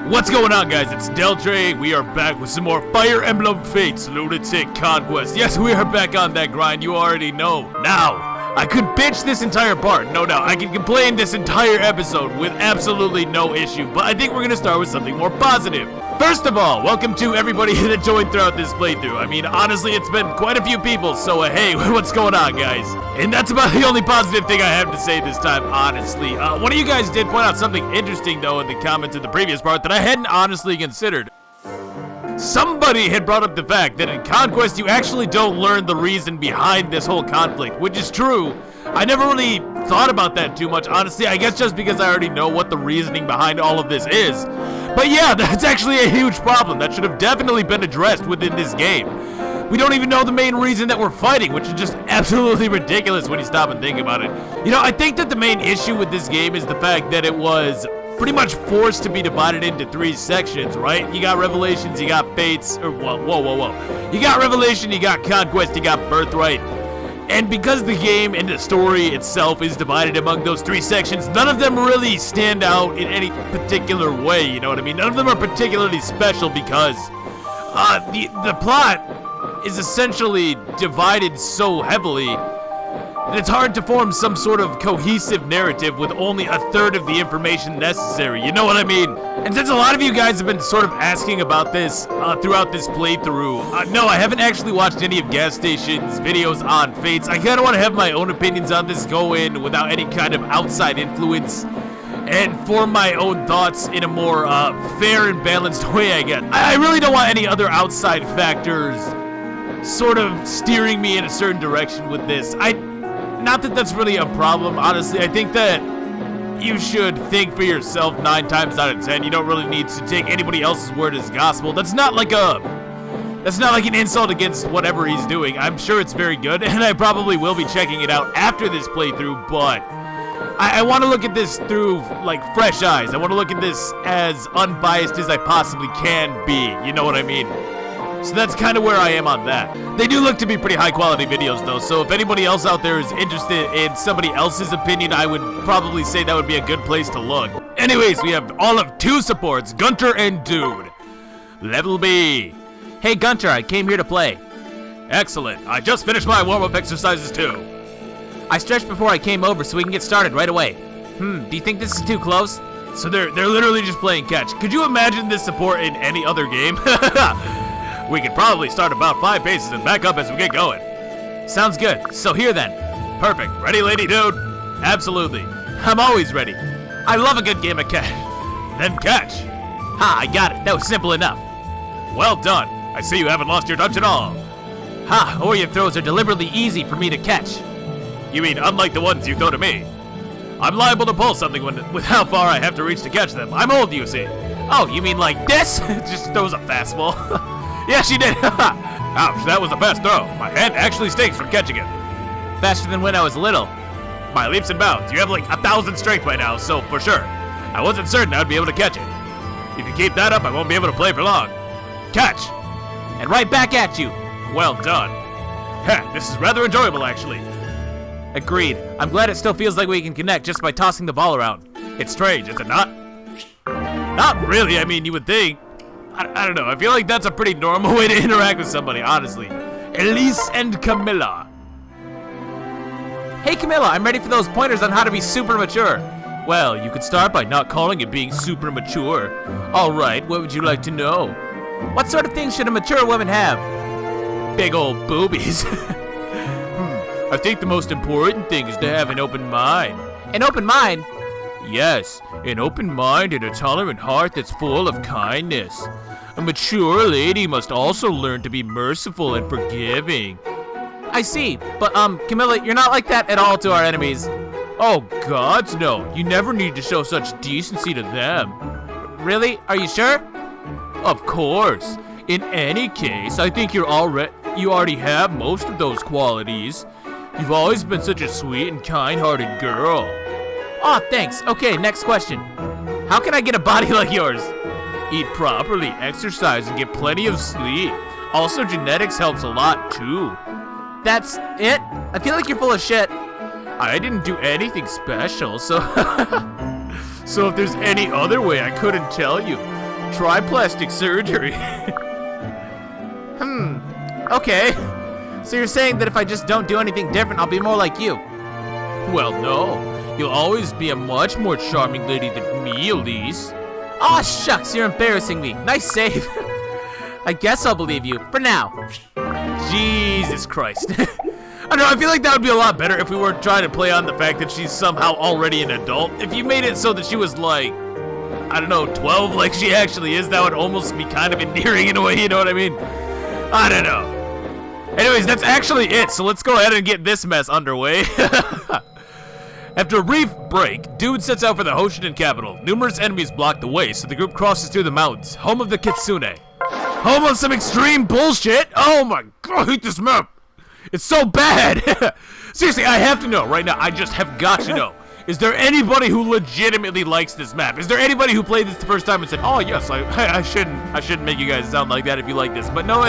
What's going on, guys? It's Deltre. We are back with some more Fire Emblem Fates Lunatic Conquest. Yes, we are back on that grind, you already know. Now, I could bitch this entire part, no doubt. I can complain this entire episode with absolutely no issue, but I think we're gonna start with something more positive. First of all, welcome to everybody that joined throughout this playthrough. I mean, honestly, it's been quite a few people, so hey, what's going on, guys? And that's about the only positive thing I have to say this time, honestly. One of you guys did point out something interesting, though, in the comments of the previous part that I hadn't honestly considered. Somebody had brought up the fact that in Conquest, you actually don't learn the reason behind this whole conflict, which is true. I never really thought about that too much, honestly. I guess just because I already know what the reasoning behind all of this is. But yeah, that's actually a huge problem that should have definitely been addressed within this game. We don't even know the main reason that we're fighting, which is just absolutely ridiculous when you stop and think about it. You know, I think that the main issue with this game is the fact that it was pretty much forced to be divided into 3 sections, right? You got Revelations, you got Fates, or whoa. You got Revelation, you got Conquest, you got Birthright. And because the game and the story itself is divided among those 3 sections, none of them really stand out in any particular way, you know what I mean? None of them are particularly special because the plot is essentially divided so heavily that it's hard to form some sort of cohesive narrative with only a third of the information necessary, you know what I mean? And since a lot of you guys have been sort of asking about this throughout this playthrough, no, I haven't actually watched any of Gas Station's videos on Fates. I kind of want to have my own opinions on this go in without any kind of outside influence and form my own thoughts in a more fair and balanced way, I guess. I really don't want any other outside factors sort of steering me in a certain direction with this. Not that that's really a problem, honestly. I think that you should think for yourself 9 times out of 10. You don't really need to take anybody else's word as gospel. That's not like an insult against whatever he's doing. I'm sure it's very good, and I probably will be checking it out after this playthrough, but I want to look at this through, like, fresh eyes. I want to look at this as unbiased as I possibly can be. You know what I mean? So that's kind of where I am on that. They do look to be pretty high quality videos though, so if anybody else out there is interested in somebody else's opinion, I would probably say that would be a good place to look. Anyways, we have all of 2 supports, Gunter and Dude. Level B. Hey Gunter, I came here to play. Excellent. I just finished my warm-up exercises too. I stretched before I came over so we can get started right away. Do you think this is too close? So they're literally just playing catch. Could you imagine this support in any other game? We could probably start about 5 paces and back up as we get going. Sounds good. So here then. Perfect. Ready, lady dude? Absolutely. I'm always ready. I love a good game of catch. Then catch. Ha, I got it. That was simple enough. Well done. I see you haven't lost your touch at all. Ha, Oreo throws are deliberately easy for me to catch. You mean unlike the ones you throw to me? I'm liable to pull something with how far I have to reach to catch them. I'm old, you see. Oh, you mean like this? Just throws a fastball. Yeah, she did. Ouch, that was a fast throw. My hand actually stinks from catching it. Faster than when I was little. By leaps and bounds. You have like 1,000 strength by now, so for sure. I wasn't certain I'd be able to catch it. If you keep that up, I won't be able to play for long. Catch! And right back at you. Well done. Heh, this is rather enjoyable, actually. Agreed. I'm glad it still feels like we can connect just by tossing the ball around. It's strange, is it not? Not really, I mean, you would think. I don't know, I feel like that's a pretty normal way to interact with somebody, honestly. Elise and Camilla. Hey Camilla, I'm ready for those pointers on how to be super mature. Well, you could start by not calling it being super mature. Alright, what would you like to know? What sort of things should a mature woman have? Big old boobies. I think the most important thing is to have an open mind. An open mind? Yes, an open mind and a tolerant heart that's full of kindness. A mature lady must also learn to be merciful and forgiving. I see, but Camilla, you're not like that at all to our enemies. Oh gods, no. You never need to show such decency to them. Really? Are you sure? Of course. In any case, I think you already have most of those qualities. You've always been such a sweet and kind-hearted girl. Aw, thanks. Okay, next question. How can I get a body like yours? Eat properly, exercise, and get plenty of sleep. Also, genetics helps a lot, too. That's it? I feel like you're full of shit. I didn't do anything special, so... So if there's any other way, I couldn't tell you. Try plastic surgery. Okay. So you're saying that if I just don't do anything different, I'll be more like you? Well, no. You'll always be a much more charming lady than me, Elise. Aw, shucks, you're embarrassing me. Nice save. I guess I'll believe you, for now. Jesus Christ. I don't know, I feel like that would be a lot better if we weren't trying to play on the fact that she's somehow already an adult. If you made it so that she was like, I don't know, 12 like she actually is, that would almost be kind of endearing in a way, you know what I mean? I don't know. Anyways, that's actually it, so let's go ahead and get this mess underway. After a brief break, Dude sets out for the Hoshidan capital. Numerous enemies block the way, so the group crosses through the mountains, home of the Kitsune. Home of some extreme bullshit? Oh my god, I hate this map! It's so bad! Seriously, I have to know right now, I just have got to know. Is there anybody who legitimately likes this map? Is there anybody who played this the first time and said, oh yes, I shouldn't make you guys sound like that if you like this, but no,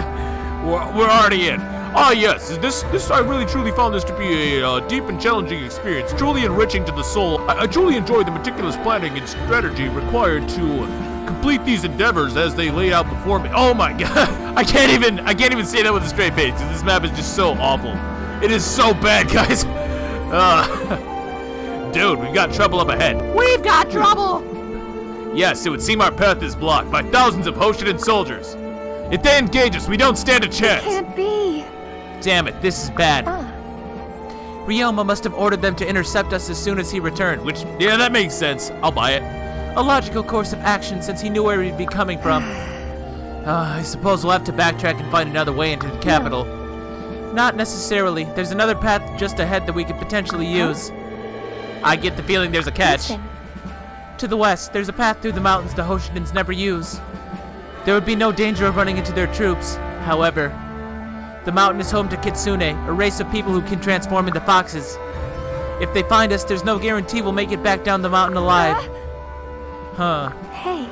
we're already in. Oh yes, this I really truly found this to be a deep and challenging experience, truly enriching to the soul. I truly enjoyed the meticulous planning and strategy required to complete these endeavors as they lay out before me. Oh my god, I can't even say that with a straight face because this map is just so awful. It is so bad, guys. Dude, we've got trouble up ahead. We've got trouble! Yes, it would seem our path is blocked by thousands of Hoshidan soldiers. If they engage us, we don't stand a chance. Can't be. Damn it, this is bad. Ryoma must have ordered them to intercept us as soon as he returned. Which, yeah, that makes sense. I'll buy it. A logical course of action since he knew where we'd be coming from. I suppose we'll have to backtrack and find another way into the capital. Not necessarily. There's another path just ahead that we could potentially use. I get the feeling there's a catch. Listen. To the west, there's a path through the mountains the Hoshidans never use. There would be no danger of running into their troops. However, the mountain is home to Kitsune, a race of people who can transform into foxes. If they find us, there's no guarantee we'll make it back down the mountain alive. Huh. Hey.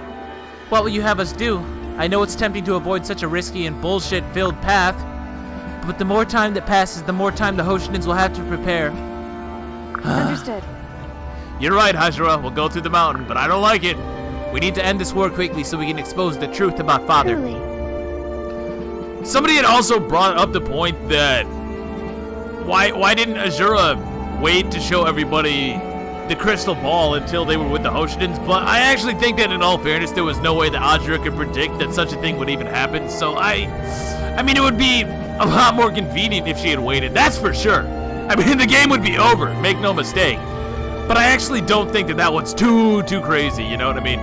What will you have us do? I know it's tempting to avoid such a risky and bullshit-filled path, but the more time that passes, the more time the Hoshidans will have to prepare. Understood. You're right, Hashira. We'll go through the mountain, but I don't like it. We need to end this war quickly so we can expose the truth about Father. Truly. Somebody had also brought up the point that why didn't Azura wait to show everybody the crystal ball until they were with the Hoshidans? But I actually think that in all fairness, there was no way that Azura could predict that such a thing would even happen. So I mean, it would be a lot more convenient if she had waited. That's for sure. I mean, the game would be over, make no mistake. But I actually don't think that one's too crazy, you know what I mean?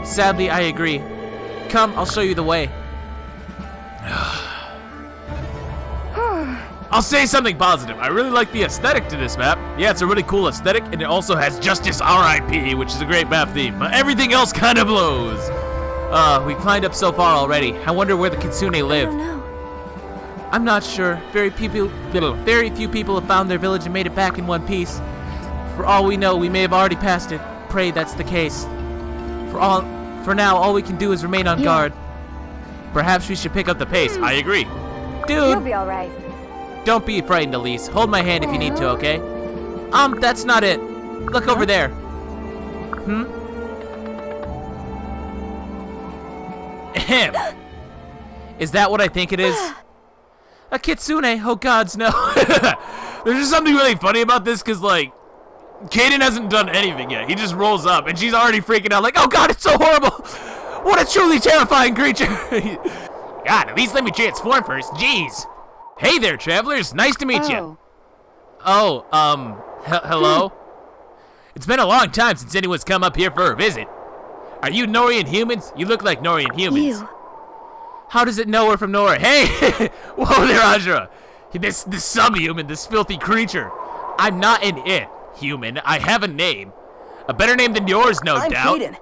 Sadly, I agree. Come, I'll show you the way. I'll say something positive. I really like the aesthetic to this map. Yeah, it's a really cool aesthetic, and it also has Justice R.I.P., which is a great map theme. But everything else kind of blows. We've climbed up so far already. I wonder where the Kitsune I live. don't know. I'm not sure. Very few people have found their village and made it back in one piece. For all we know, we may have already passed it. Pray that's the case. For now, all we can do is remain on guard. Perhaps we should pick up the pace. I agree. You'll Dude, be alright. don't be frightened, Elise. Hold my hand if you need to, okay? That's not it. Look over there. Ahem. Is that what I think it is? A Kitsune, oh gods, no. There's just something really funny about this, because, like, Kaden hasn't done anything yet. He just rolls up, and she's already freaking out, like, oh god, it's so horrible! What a truly terrifying creature! God, at least let me transform first, jeez! Hey there, travelers, nice to meet you! Hello? It's been a long time since anyone's come up here for a visit. Are you Norian humans? You look like Norian humans. You. How does it know we're from Nora? Hey! Whoa there, Azura! This subhuman, this filthy creature. I'm not an it, human. I have a name. A better name than yours, no I'm doubt. Kaden.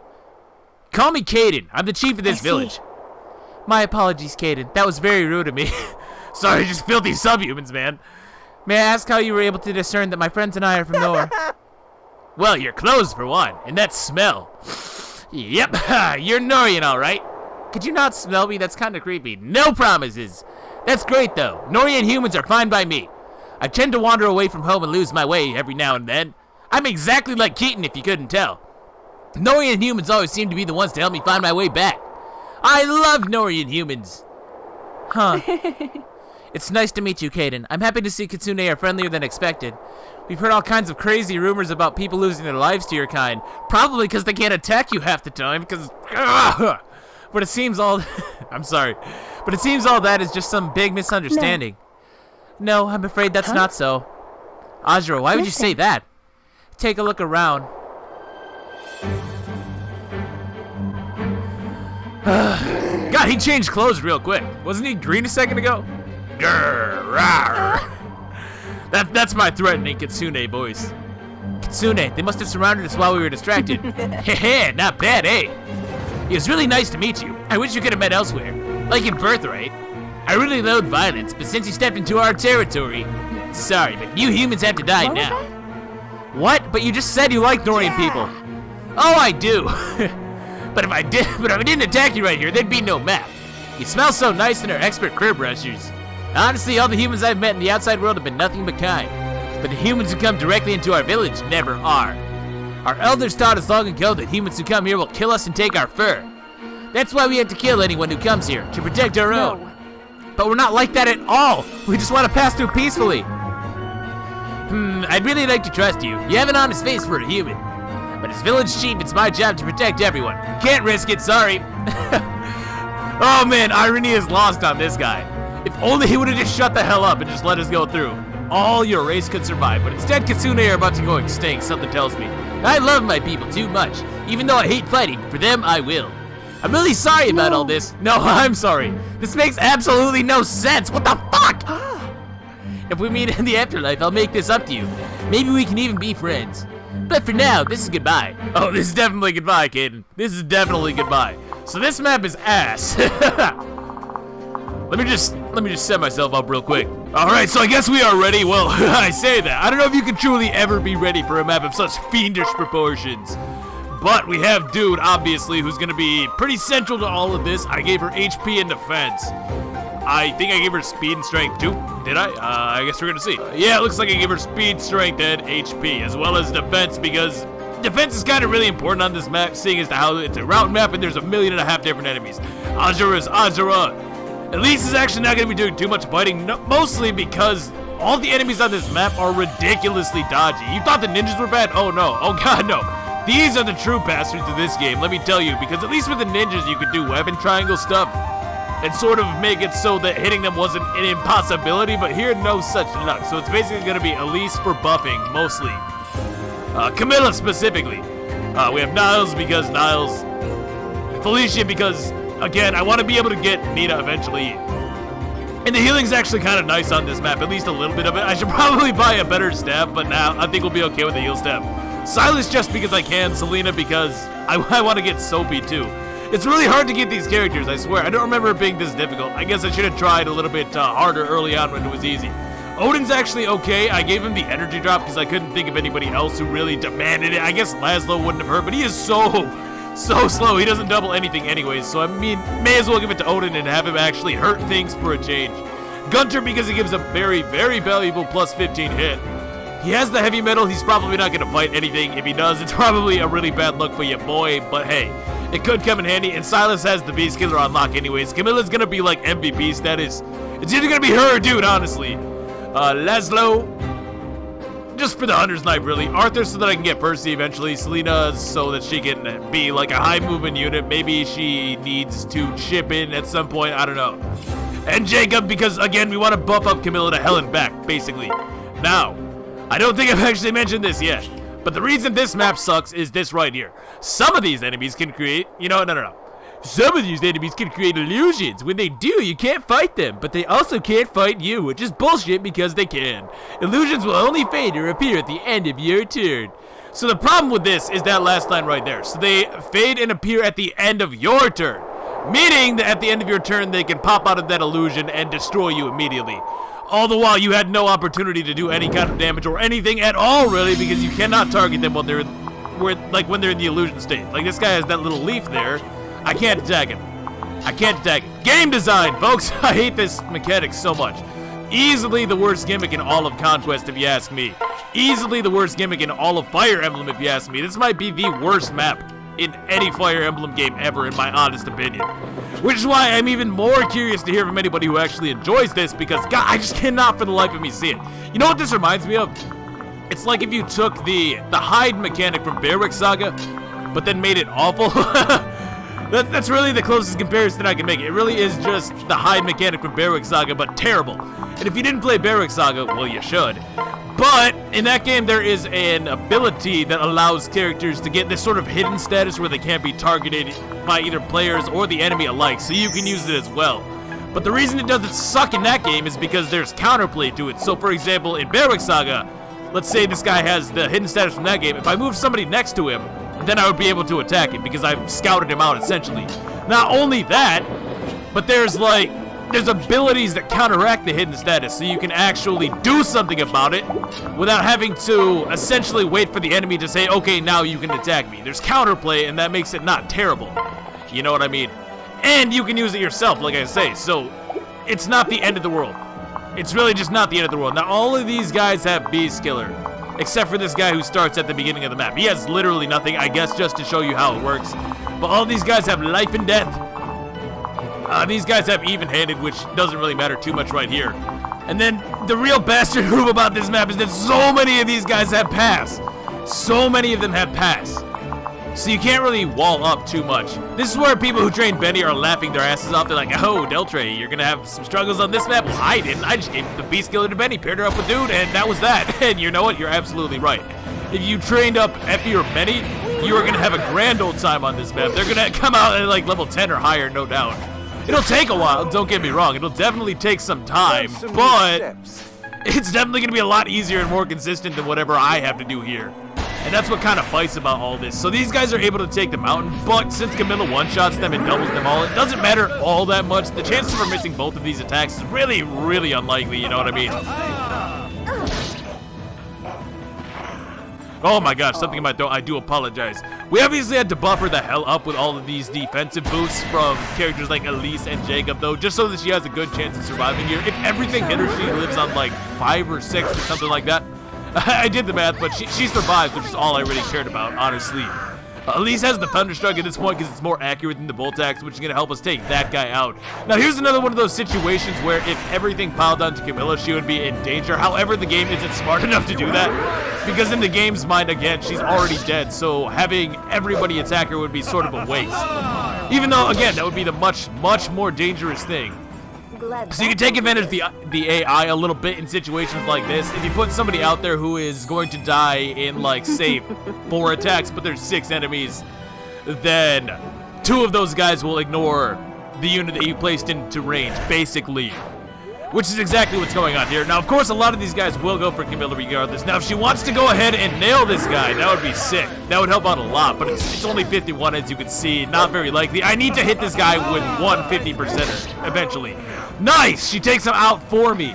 Call me Kaden. I'm the chief of this I see. village. My apologies, Kaden. That was very rude of me. Sorry, just filthy subhumans, man. May I ask how you were able to discern that my friends and I are from Nora? Well, your clothes, for one, and that smell. Yep, you're Norian, all right. Could you not smell me? That's kind of creepy. No promises. That's great, though. Norian humans are fine by me. I tend to wander away from home and lose my way every now and then. I'm exactly like Keaton, if you couldn't tell. Norian humans always seem to be the ones to help me find my way back. I love Norian humans. Huh. It's nice to meet you, Kaden. I'm happy to see Kitsune are friendlier than expected. We've heard all kinds of crazy rumors about people losing their lives to your kind. Probably because they can't attack you half the time, because... But it seems all... I'm sorry. But it seems all that is just some big misunderstanding. No, I'm afraid that's not so. Azura, why would you say that? Take a look around. God, he changed clothes real quick. Wasn't he green a second ago? Grr, rawr. That's my threatening Kitsune voice. Kitsune, they must have surrounded us while we were distracted. Heh, not bad, eh? It was really nice to meet you. I wish you could have met elsewhere. Like in Birthright. I really loathe violence, but since you stepped into our territory... Sorry, but you humans have to die now. What? But you just said you like Norian people. Oh, I do. But if I didn't attack you right here, there'd be no map. You smell so nice and are expert crib rushers. Honestly, all the humans I've met in the outside world have been nothing but kind. But the humans who come directly into our village never are. Our elders taught us long ago that humans who come here will kill us and take our fur. That's why we have to kill anyone who comes here, to protect our own. But we're not like that at all. We just want to pass through peacefully. I'd really like to trust you. You have an honest face for a human. But as village chief, it's my job to protect everyone. Can't risk it, sorry. Oh man, irony is lost on this guy. If only he would have just shut the hell up and just let us go through. All your race could survive, but instead Kitsune are about to go extinct, something tells me. I love my people too much. Even though I hate fighting, for them I will. I'm really sorry about all this. No, I'm sorry. This makes absolutely no sense. What the fuck? If we meet in the afterlife, I'll make this up to you. Maybe we can even be friends. But for now, this is goodbye. Oh, this is definitely goodbye, Kaden. This is definitely goodbye. So this map is ass. Let me just set myself up real quick. Alright, so I guess we are ready. Well, I say that. I don't know if you can truly ever be ready for a map of such fiendish proportions. But we have Dude, obviously, who's going to be pretty central to all of this. I gave her HP and defense. I think I gave her speed and strength too. Did I? I guess we're going to see. Yeah, it looks like I gave her speed, strength, and HP, as well as defense, because defense is kind of really important on this map, seeing as to how it's a route map and there's 1.5 million different enemies. Azura is Azura. Elise is actually not going to be doing too much fighting, mostly because all the enemies on this map are ridiculously dodgy. You thought the ninjas were bad? Oh no. Oh god, no. These are the true bastards of this game, let me tell you, because at least with the ninjas you could do weapon triangle stuff and sort of make it so that hitting them wasn't an impossibility, but here, no such luck. So it's basically going to be Elise for buffing, mostly. Camilla specifically. We have Niles because Niles. Felicia because, again, I want to be able to get Nita eventually. And the healing's actually kind of nice on this map, at least a little bit of it. I should probably buy a better staff, but now I think we'll be okay with the heal staff. Silas just because I can, Selena because I want to get Sophie too. It's really hard to get these characters, I swear. I don't remember it being this difficult. I guess I should have tried a little bit harder early on when it was easy. Odin's actually okay. I gave him the energy drop because I couldn't think of anybody else who really demanded it. I guess Laszlo wouldn't have hurt, but he is so slow. He doesn't double anything anyways, so I mean, may as well give it to Odin and have him actually hurt things for a change. Gunter because he gives a very, very valuable plus 15 hit. He has the heavy metal. He's probably not going to fight anything. If he does, it's probably a really bad look for you, boy, but hey. It could come in handy, and Silas has the Beast Killer on lock anyways. Camilla's gonna be like MVP status. It's either gonna be her or Dude, honestly. Laszlo, just for the Hunter's Knife, really. Arthur so that I can get Percy eventually. Selena so that she can be like a high movement unit. Maybe she needs to chip in at some point, I don't know. And Jacob because, again, we want to buff up Camilla to hell and back, basically. Now, I don't think I've actually mentioned this yet. But the reason this map sucks is this right here. Some of these enemies can create, no. Some of these enemies can create illusions. When they do, you can't fight them, but they also can't fight you, which is bullshit because they can. Illusions will only fade or appear at the end of your turn. So the problem with this is that last line right there. So they fade and appear at the end of your turn. Meaning that at the end of your turn, they can pop out of that illusion and destroy you immediately. All the while, you had no opportunity to do any kind of damage or anything at all, really, because you cannot target them when they're in the illusion state. Like, this guy has that little leaf there. I can't attack him. Game design, folks! I hate this mechanic so much. Easily the worst gimmick in all of Conquest, if you ask me. Easily the worst gimmick in all of Fire Emblem, if you ask me. This might be the worst map in any Fire Emblem game ever, in my honest opinion. Which is why I'm even more curious to hear from anybody who actually enjoys this, because, God, I just cannot for the life of me see it. You know what this reminds me of? It's like if you took the hide mechanic from Bearwick Saga, but then made it awful. That's really the closest comparison I can make. It really is just the hide mechanic from Bearwick Saga, but terrible. And if you didn't play Bearwick Saga, well, you should. But in that game, there is an ability that allows characters to get this sort of hidden status where they can't be targeted by either players or the enemy alike, so you can use it as well. But the reason it doesn't suck in that game is because there's counterplay to it. So, for example, in Bearwick Saga, let's say this guy has the hidden status from that game. If I move somebody next to him, then I would be able to attack him because I've scouted him out, essentially. Not only that, but there's abilities that counteract the hidden status, so you can actually do something about it without having to essentially wait for the enemy to say, okay, now you can attack me. There's counterplay, and that makes it not terrible. You know what I mean? And you can use it yourself, like I say, so it's not the end of the world. It's really just not the end of the world. Now, all of these guys have Beast Killer, except for this guy who starts at the beginning of the map. He has literally nothing, I guess, just to show you how it works. But all these guys have life and death. These guys have even-handed, which doesn't really matter too much right here. And then the real bastard move about this map is that so many of these guys have pass. So many of them have pass. So you can't really wall up too much. This is where people who train Benny are laughing their asses off. They're like, oh, Deltray, you're going to have some struggles on this map? Well, I didn't. I just gave the Beast Killer to Benny, paired her up with Dude, and that was that. And you know what? You're absolutely right. If you trained up Effie or Benny, you are going to have a grand old time on this map. They're going to come out at like level 10 or higher, no doubt. It'll take a while, don't get me wrong. It'll definitely take some time, but it's definitely going to be a lot easier and more consistent than whatever I have to do here. And that's what kind of bites about all this. So these guys are able to take the mountain, but since Camilla one-shots them and doubles them all, it doesn't matter all that much. The chances for missing both of these attacks is really, really unlikely, you know what I mean? Oh my gosh, something in my throat. I do apologize. We obviously had to buffer the hell up with all of these defensive boosts from characters like Elise and Jacob, though, just so that she has a good chance of surviving here. If everything hit her, she lives on like 5 or 6 or something like that. I did the math, but she survives, which is all I really cared about, honestly. Elise has the Thunderstruck at this point because it's more accurate than the Bolt Axe, which is going to help us take that guy out. Now, here's another one of those situations where if everything piled onto Camilla, she would be in danger. However, the game isn't smart enough to do that because in the game's mind, again, she's already dead, so having everybody attack her would be sort of a waste. Even though, again, that would be the much, much more dangerous thing. So you can take advantage of the AI a little bit in situations like this. If you put somebody out there who is going to die in, like, say, 4 attacks, but there's 6 enemies, then 2 of those guys will ignore the unit that you placed into range, basically. Which is exactly what's going on here. Now, of course, a lot of these guys will go for Camilla regardless. Now, if she wants to go ahead and nail this guy, that would be sick. That would help out a lot, but it's only 51, as you can see. Not very likely. I need to hit this guy with 150% eventually. Nice! She takes him out for me.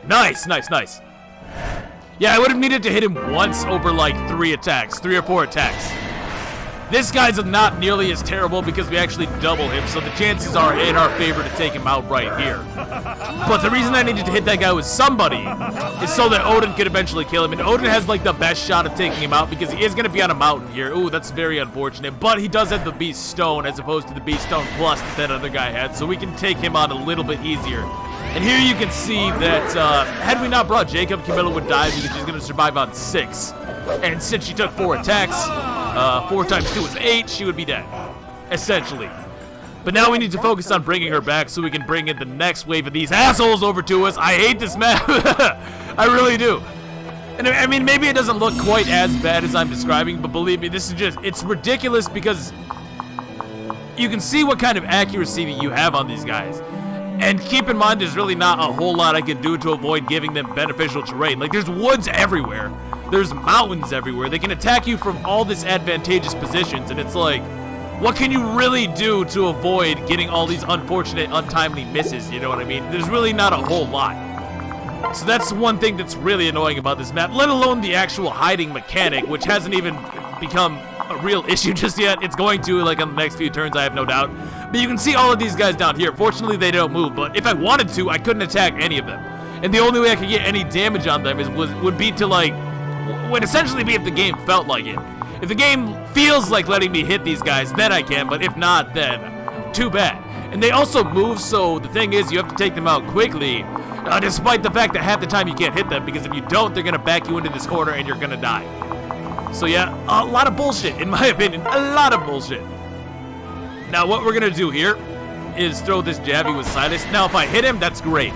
Nice, nice, nice. Yeah, I would have needed to hit him once over like 3 or 4 attacks. This guy's not nearly as terrible because we actually double him, so the chances are in our favor to take him out right here. But the reason I needed to hit that guy with somebody is so that Odin could eventually kill him. And Odin has like the best shot of taking him out because he is going to be on a mountain here. Ooh, that's very unfortunate. But he does have the Beast Stone as opposed to the Beast Stone Plus that other guy had, so we can take him on a little bit easier. And here you can see that had we not brought Jacob, Camilla would die because she's going to survive on 6. And since she took 4 attacks, 4 times 2 is 8, she would be dead, essentially. But now we need to focus on bringing her back so we can bring in the next wave of these assholes over to us. I hate this map. I really do. And I mean, maybe it doesn't look quite as bad as I'm describing, but believe me, this is just, it's ridiculous because you can see what kind of accuracy that you have on these guys. And keep in mind, there's really not a whole lot I can do to avoid giving them beneficial terrain. Like, there's woods everywhere. There's mountains everywhere. They can attack you from all these advantageous positions, and it's like, what can you really do to avoid getting all these unfortunate, untimely misses, you know what I mean? There's really not a whole lot. So that's one thing that's really annoying about this map, let alone the actual hiding mechanic, which hasn't even become a real issue just yet. It's going to, like, on the next few turns, I have no doubt. But you can see all of these guys down here. Fortunately, they don't move, but if I wanted to, I couldn't attack any of them. And the only way I could get any damage on them would be to, like, would essentially be if the game felt like it. If the game feels like letting me hit these guys, then I can, but if not, then too bad. And they also move, so the thing is, you have to take them out quickly, despite the fact that half the time you can't hit them, because if you don't, they're gonna back you into this corner and you're gonna die. So yeah, a lot of bullshit, in my opinion, a lot of bullshit. Now what we're gonna do here is throw this Javi with Silas. Now if I hit him, that's great.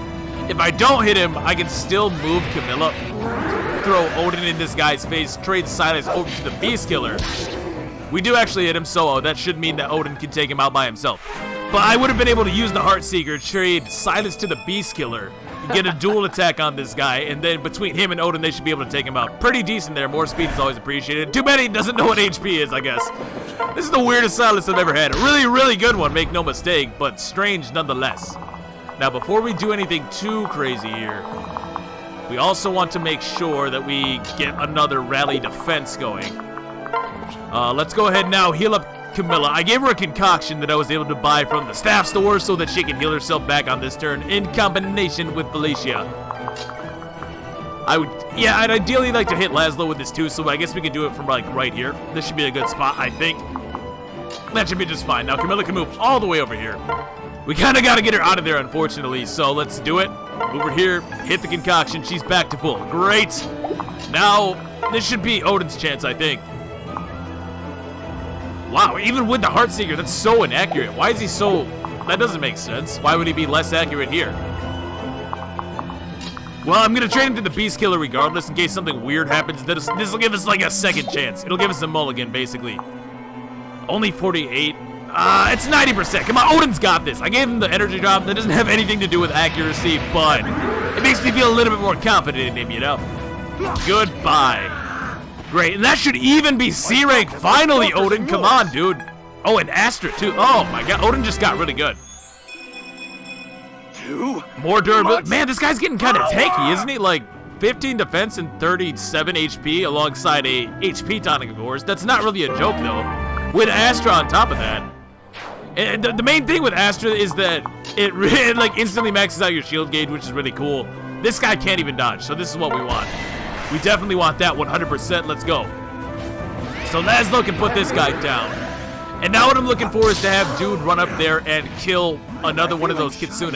If I don't hit him, I can still move Camilla, throw Odin in this guy's face, trade Silas over to the Beast Killer. We do actually hit him, so that should mean that Odin can take him out by himself. But I would have been able to use the Heartseeker, trade Silas to the Beast Killer, get a dual attack on this guy, and then between him and Odin, they should be able to take him out. Pretty decent there. More speed is always appreciated. Too bad he doesn't know what HP is, I guess. This is the weirdest Silas I've ever had. A really, really good one, make no mistake, but strange nonetheless. Now, before we do anything too crazy here, we also want to make sure that we get another rally defense going. Let's go ahead now, heal up Camilla. I gave her a concoction that I was able to buy from the staff store so that she can heal herself back on this turn in combination with Felicia. I'd ideally like to hit Laszlo with this too, so I guess we can do it from like right here. This should be a good spot, I think. That should be just fine. Now Camilla can move all the way over here. We kind of got to get her out of there, unfortunately, so let's do it. Move her here, hit the concoction, she's back to full. Great. Now, this should be Odin's chance, I think. Wow, even with the Heartseeker, that's so inaccurate. Why is he so... That doesn't make sense. Why would he be less accurate here? Well, I'm going to trade him to the Beast Killer regardless in case something weird happens. This will give us like a second chance. It'll give us a mulligan, basically. Only 48. It's 90%. Come on, Odin's got this. I gave him the energy drop. That doesn't have anything to do with accuracy, but it makes me feel a little bit more confident in him, you know? Goodbye. Great, and that should even be C rank. Finally, Odin, come on, dude. Oh, and Astra, too. Oh, my God. Odin just got really good. More durability. Man, this guy's getting kind of tanky, isn't he? Like, 15 defense and 37 HP alongside a HP tonic, of course. That's not really a joke, though. With Astra on top of that. And the main thing with Astra is that it really, like, instantly maxes out your shield gauge, which is really cool. This guy can't even dodge, so this is what we want. We definitely want that 100%. Let's go. So Laszlo can put this guy down. And now what I'm looking for is to have Dude run up there and kill another one of those Kitsune.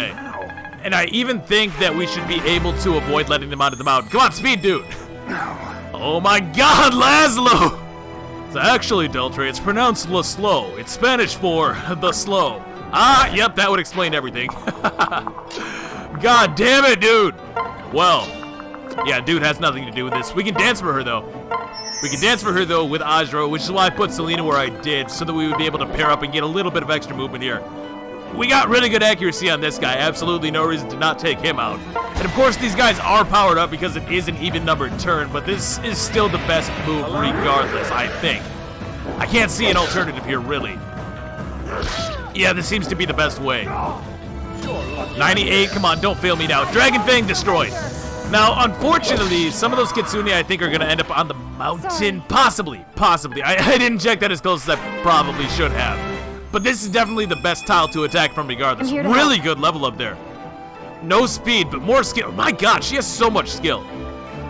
And I even think that we should be able to avoid letting them out of the mountain. Come on, speed, Dude. Oh my God, Laszlo. So actually, Deltre, it's pronounced La Slow. It's Spanish for the slow. Ah, yep, that would explain everything. God damn it, Dude. Well, yeah, Dude has nothing to do with this. We can dance for her, though. We can dance for her, though, with Ajro, which is why I put Selena where I did, so that we would be able to pair up and get a little bit of extra movement here. We got really good accuracy on this guy. Absolutely no reason to not take him out. And, of course, these guys are powered up because it is an even-numbered turn, but this is still the best move regardless, I think. I can't see an alternative here, really. Yeah, this seems to be the best way. 98, come on, don't fail me now. Dragon Fang destroyed. Now, unfortunately, some of those Kitsune, I think, are going to end up on the mountain. Possibly. I didn't check that as close as I probably should have. But this is definitely the best tile to attack from regardless. Really good level up there. No speed, but more skill. My God, she has so much skill.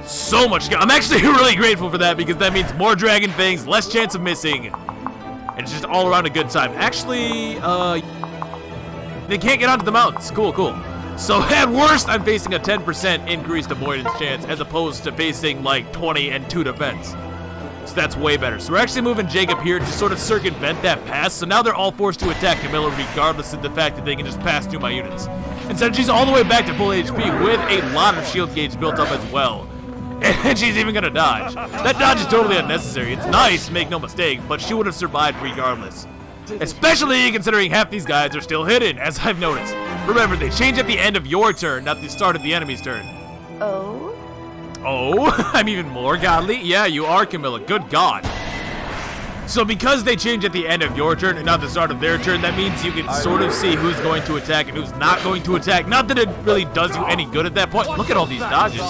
So much skill. I'm actually really grateful for that because that means more Dragon Fangs, less chance of missing. And it's just all around a good time. Actually, they can't get onto the mountains. Cool. So at worst, I'm facing a 10% increased avoidance chance as opposed to facing like 20 and 2 defense. So that's way better. So we're actually moving Jacob here to sort of circumvent that pass. So now they're all forced to attack Camilla regardless of the fact that they can just pass through my units. Instead, she's all the way back to full HP with a lot of shield gauge built up as well. And she's even gonna dodge. That dodge is totally unnecessary. It's nice, make no mistake, but she would have survived regardless. Especially considering half these guys are still hidden, as I've noticed. Remember, they change at the end of your turn, not the start of the enemy's turn. Oh? Oh, I'm even more godly? Yeah, you are, Camilla. Good God. So because they change at the end of your turn and not the start of their turn, that means you can sort of see who's going to attack and who's not going to attack. Not that it really does you any good at that point. Look at all these dodges.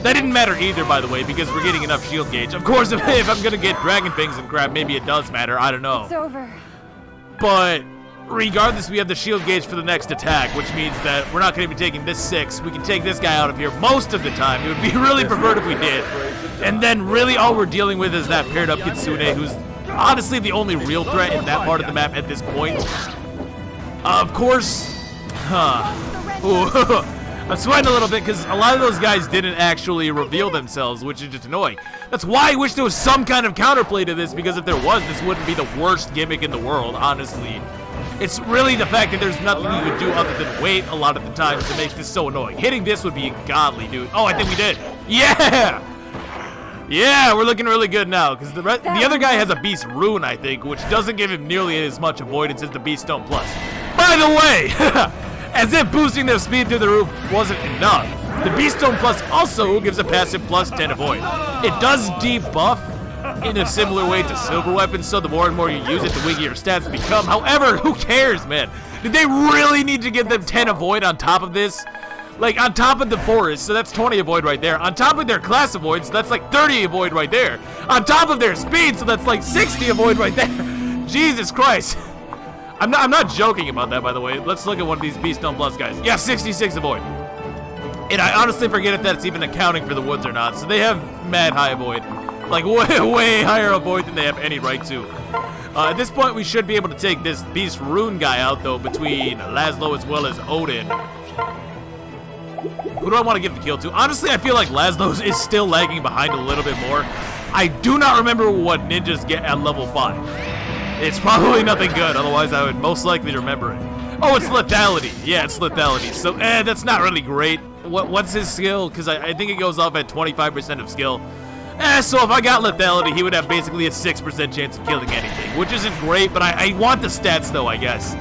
That didn't matter either, by the way, because we're getting enough shield gauge. Of course, if I'm going to get Dragon Fangs and crap, maybe it does matter. I don't know. It's over. But regardless, we have the shield gauge for the next attack, which means that we're not going to be taking this 6. We can take this guy out of here most of the time. It would be really preferred if we did. And then really all we're dealing with is that paired up Kitsune, who's honestly the only real threat in that part of the map at this point. Of course, Ooh. I'm sweating a little bit because a lot of those guys didn't actually reveal themselves, which is just annoying. That's why I wish there was some kind of counterplay to this, because if there was, this wouldn't be the worst gimmick in the world, honestly. It's really the fact that there's nothing you could do other than wait a lot of the times that makes this so annoying. Hitting this would be godly, dude. Oh, I think we did. Yeah! Yeah, we're looking really good now, because the other guy has a Beast Rune, I think, which doesn't give him nearly as much avoidance as the Beast Stone Plus. By the way, as if boosting their speed through the roof wasn't enough, the Beast Stone Plus also gives a passive plus 10 avoid. It does debuff in a similar way to silver weapons, so the more and more you use it, the weaker your stats become. However, who cares, man? Did they really need to give them 10 avoid on top of this? Like, on top of the forest, so that's 20 avoid right there. On top of their class avoid, so that's like 30 avoid right there. On top of their speed, so that's like 60 avoid right there. Jesus Christ. I'm not joking about that, by the way. Let's look at one of these Beast Stone Plus guys. Yeah, 66 avoid. And I honestly forget if that's even accounting for the woods or not. So they have mad high avoid. Like, way higher avoid than they have any right to. At this point, we should be able to take this Beast Rune guy out, though, between Laszlo as well as Odin. Who do I want to give the kill to? Honestly, I feel like Laszlo is still lagging behind a little bit more. I do not remember what ninjas get at level 5. It's probably nothing good, otherwise I would most likely remember it. Oh, it's lethality. Yeah, it's lethality. So, that's not really great. What's his skill? Because I think it goes off at 25% of skill. So if I got lethality, he would have basically a 6% chance of killing anything, which isn't great, but I want the stats, though, I guess.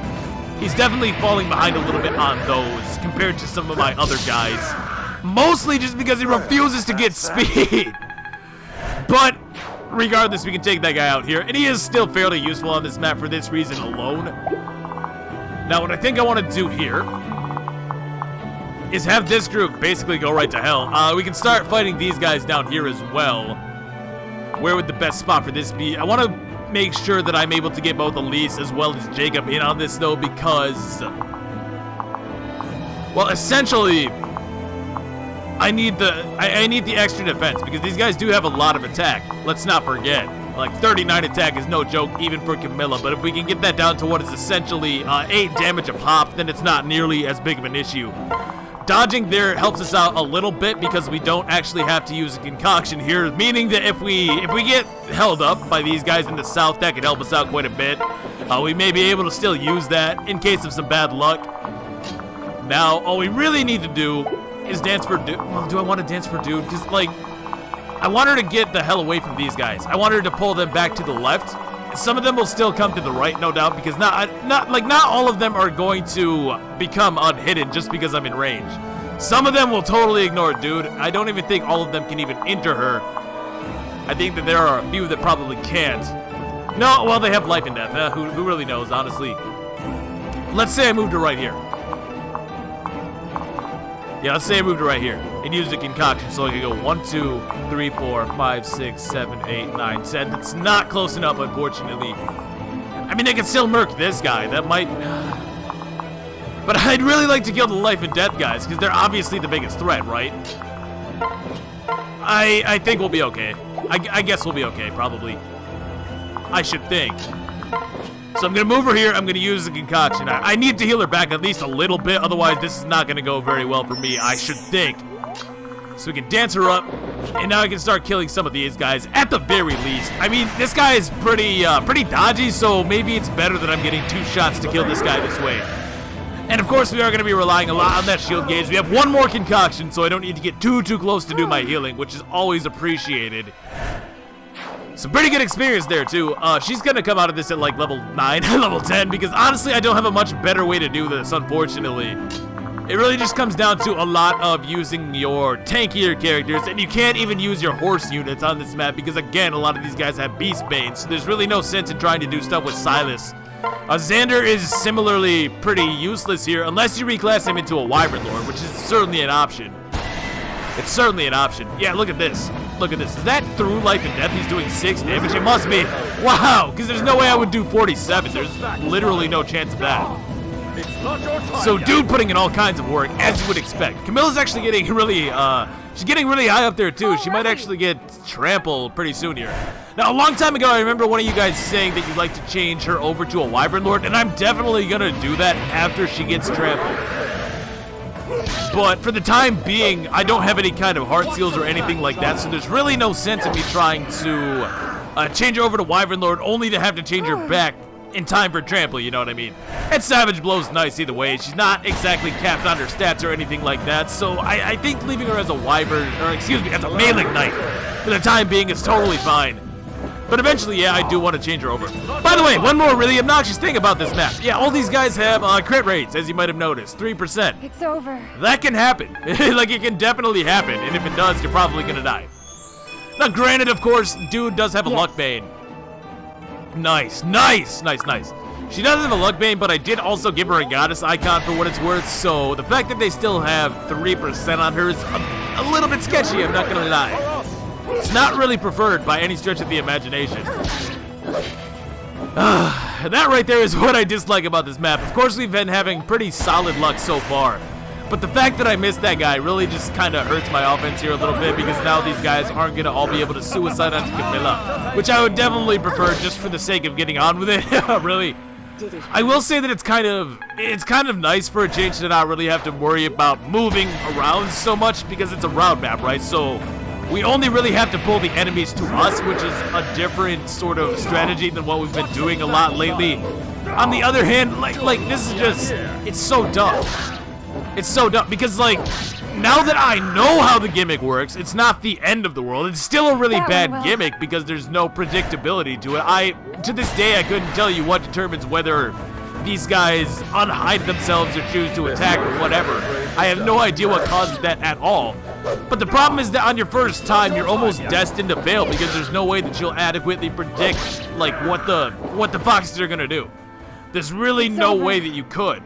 He's definitely falling behind a little bit on those compared to some of my other guys. Mostly just because he refuses to get speed. But regardless, we can take that guy out here, and he is still fairly useful on this map for this reason alone. Now, what I think I want to do here is have this group basically go right to hell. We can start fighting these guys down here as well. Where would the best spot for this be? I want to make sure that I'm able to get both Elise as well as Jacob in on this, though, because, well, essentially, I need the extra defense, because these guys do have a lot of attack. Let's not forget, like 39 attack is no joke even for Camilla, but if we can get that down to what is essentially 8 damage a pop, then it's not nearly as big of an issue. Dodging there helps us out a little bit because we don't actually have to use a concoction here, meaning that if we get held up by these guys in the south, that could help us out quite a bit. We may be able to still use that in case of some bad luck. Now, all we really need to do is dance for Dude. Well, do I want to dance for Dude? Because, like, I want her to get the hell away from these guys. I want her to pull them back to the left. Some of them will still come to the right, no doubt, because not all of them are going to become unhidden just because I'm in range. Some of them will totally ignore Dude. I don't even think all of them can even enter her. I think that there are a few that probably can't. No, well, they have life and death. Who really knows, honestly? Let's say I moved her right here. Yeah, let's say I moved her right here and used a concoction so I could go 1, 2, 3, 4, 5, 6, 7, 8, 9, 10. That's not close enough, unfortunately. I mean, I can still murk this guy. That might... But I'd really like to kill the life and death guys, because they're obviously the biggest threat, right? I think we'll be okay. I guess we'll be okay, probably. I should think. So I'm going to move her here. I'm going to use the concoction. I need to heal her back at least a little bit. Otherwise, this is not going to go very well for me, I should think. So we can dance her up. And now I can start killing some of these guys at the very least. I mean, this guy is pretty dodgy, so maybe it's better that I'm getting 2 shots to kill this guy this way. And of course, we are going to be relying a lot on that shield gauge. We have 1 more concoction, so I don't need to get too close to do my healing, which is always appreciated. Some pretty good experience there, too. She's going to come out of this at, like, level 9, level 10, because honestly, I don't have a much better way to do this, unfortunately. It really just comes down to a lot of using your tankier characters, and you can't even use your horse units on this map, because, again, a lot of these guys have Beast Bane, so there's really no sense in trying to do stuff with Silas. Xander is similarly pretty useless here, unless you reclass him into a Wyvern Lord, which is certainly an option. It's certainly an option. Yeah, look at this. Look at this. Is that through life and death? He's doing 6 damage. It must be. Wow, because there's no way I would do 47. There's literally no chance of that. So dude putting in all kinds of work, as you would expect. Camilla's actually getting really, she's getting really high up there too. She might actually get trampled pretty soon here. Now, a long time ago, I remember one of you guys saying that you'd like to change her over to a Wyvern Lord, and I'm definitely gonna do that after she gets trampled. But for the time being, I don't have any kind of heart seals or anything like that, so there's really no sense in me trying to change her over to Wyvern Lord, only to have to change her back in time for trample, you know what I mean? And Savage Blow's nice either way. She's not exactly capped on her stats or anything like that, so I think leaving her as a Wyvern, or excuse me, as a Melee Knight for the time being is totally fine. But eventually, yeah, I do want to change her over. By the way, one more really obnoxious thing about this map. Yeah, all these guys have crit rates, as you might have noticed, 3%. It's over. That can happen. Like, it can definitely happen, and if it does, you're probably gonna die. Now, granted, of course, dude does have a luck bane. Nice, nice, nice, nice. She does have a luck bane, but I did also give her a goddess icon for what it's worth, so the fact that they still have 3% on her is a little bit sketchy, I'm not gonna lie. It's not really preferred by any stretch of the imagination. That right there is what I dislike about this map. Of course, we've been having pretty solid luck so far, but the fact that I missed that guy really just kind of hurts my offense here a little bit, because now these guys aren't going to all be able to suicide onto Camilla, which I would definitely prefer just for the sake of getting on with it. Really. I will say that it's kind of nice for a change to not really have to worry about moving around so much, because it's a round map, right? So we only really have to pull the enemies to us, which is a different sort of strategy than what we've been doing a lot lately. On the other hand, like this is just, it's so dumb. It's so dumb, because like, now that I know how the gimmick works, it's not the end of the world. It's still a really bad gimmick because there's no predictability to it. To this day, I couldn't tell you what determines whether these guys unhide themselves or choose to attack or whatever. I have no idea what causes that at all. But the problem is that on your first time, you're almost destined to fail, because there's no way that you'll adequately predict like what the foxes are gonna do. There's really no way that you could.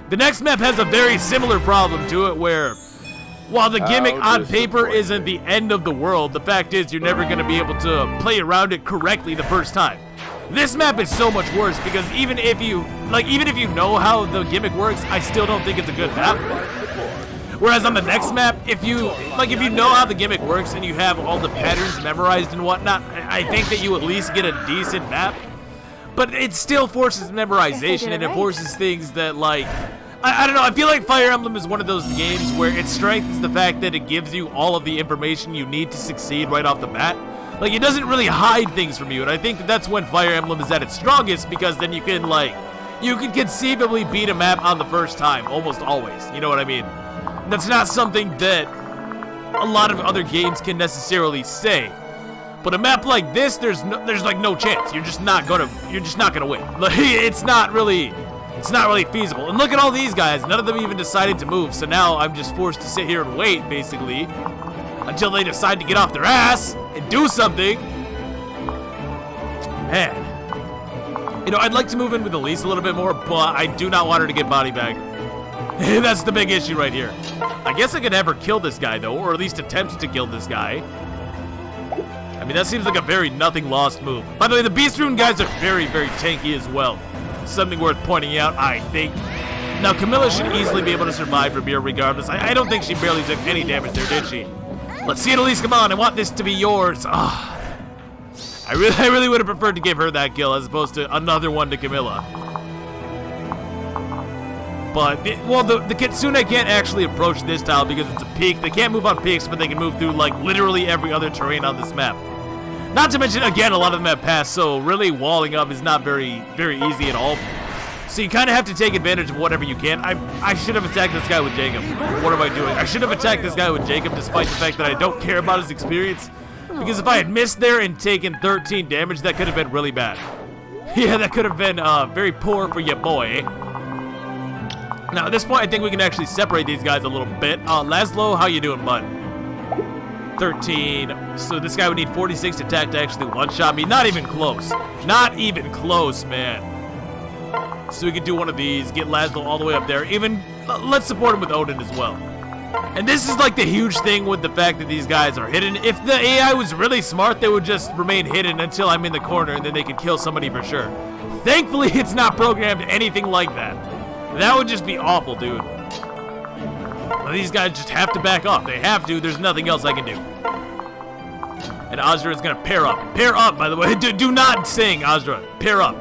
The next map has a very similar problem to it, where while the gimmick on paper isn't the end of the world, the fact is you're never gonna be able to play around it correctly the first time. This map is so much worse, because even if you know how the gimmick works, I still don't think it's a good map. Whereas on the next map, if you know how the gimmick works and you have all the patterns memorized and whatnot, I think that you at least get a decent map. But it still forces memorization, and it forces things that, like, I don't know, I feel like Fire Emblem is one of those games where its strength is the fact that it gives you all of the information you need to succeed right off the bat. Like, it doesn't really hide things from you, and I think that that's when Fire Emblem is at its strongest, because then you can conceivably beat a map on the first time, almost always, you know what I mean? That's not something that a lot of other games can necessarily say. But a map like this, there's like no chance. You're just not gonna win. Like, it's not really feasible. And look at all these guys. None of them even decided to move. So now I'm just forced to sit here and wait, basically, until they decide to get off their ass and do something. Man, you know, I'd like to move in with Elise a little bit more, but I do not want her to get body bagged. That's the big issue right here. I guess I could have her kill this guy, though, or at least attempt to kill this guy. I mean, that seems like a very nothing lost move. By the way, the Beast Rune guys are very, very tanky as well. Something worth pointing out, I think. Now, Camilla should easily be able to survive from here regardless. I don't think she barely took any damage there, did she? Let's see it, Elise, come on. I want this to be yours. I really would have preferred to give her that kill as opposed to another one to Camilla. But, well, the Kitsune can't actually approach this tile because it's a peak. They can't move on peaks, but they can move through, like, literally every other terrain on this map. Not to mention, again, a lot of them have passed, so really walling up is not very, very easy at all. So you kind of have to take advantage of whatever you can. I should have attacked this guy with Jacob. What am I doing? I should have attacked this guy with Jacob despite the fact that I don't care about his experience. Because if I had missed there and taken 13 damage, that could have been really bad. Yeah, that could have been very poor for your boy. Now, at this point, I think we can actually separate these guys a little bit. Laszlo, how you doing, bud? 13. So this guy would need 46 attack to actually one-shot me. Not even close. Not even close, man. So we could do one of these, get Laszlo all the way up there. Even, let's support him with Odin as well. And this is like the huge thing with the fact that these guys are hidden. If the AI was really smart, they would just remain hidden until I'm in the corner and then they could kill somebody for sure. Thankfully, it's not programmed anything like that. That would just be awful, dude. Well, these guys just have to back off. They have to. There's nothing else I can do. And Azra is gonna pair up. Pair up, by the way. Do not sing, Azra. Pair up.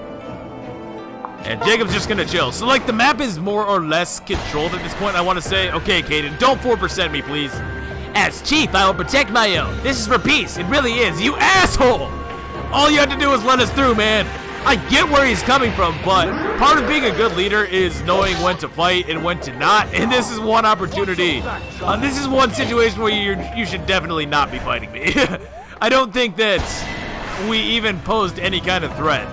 And Jacob's just gonna chill. So, like, the map is more or less controlled at this point, I want to say. Okay, Caden, don't 4% me, please. As chief, I will protect my own. This is for peace. It really is. You asshole! All you have to do is let us through, man. I get where he's coming from, but part of being a good leader is knowing when to fight and when to not. And this is one opportunity. This is one situation where you should definitely not be fighting me. I don't think that we even posed any kind of threat.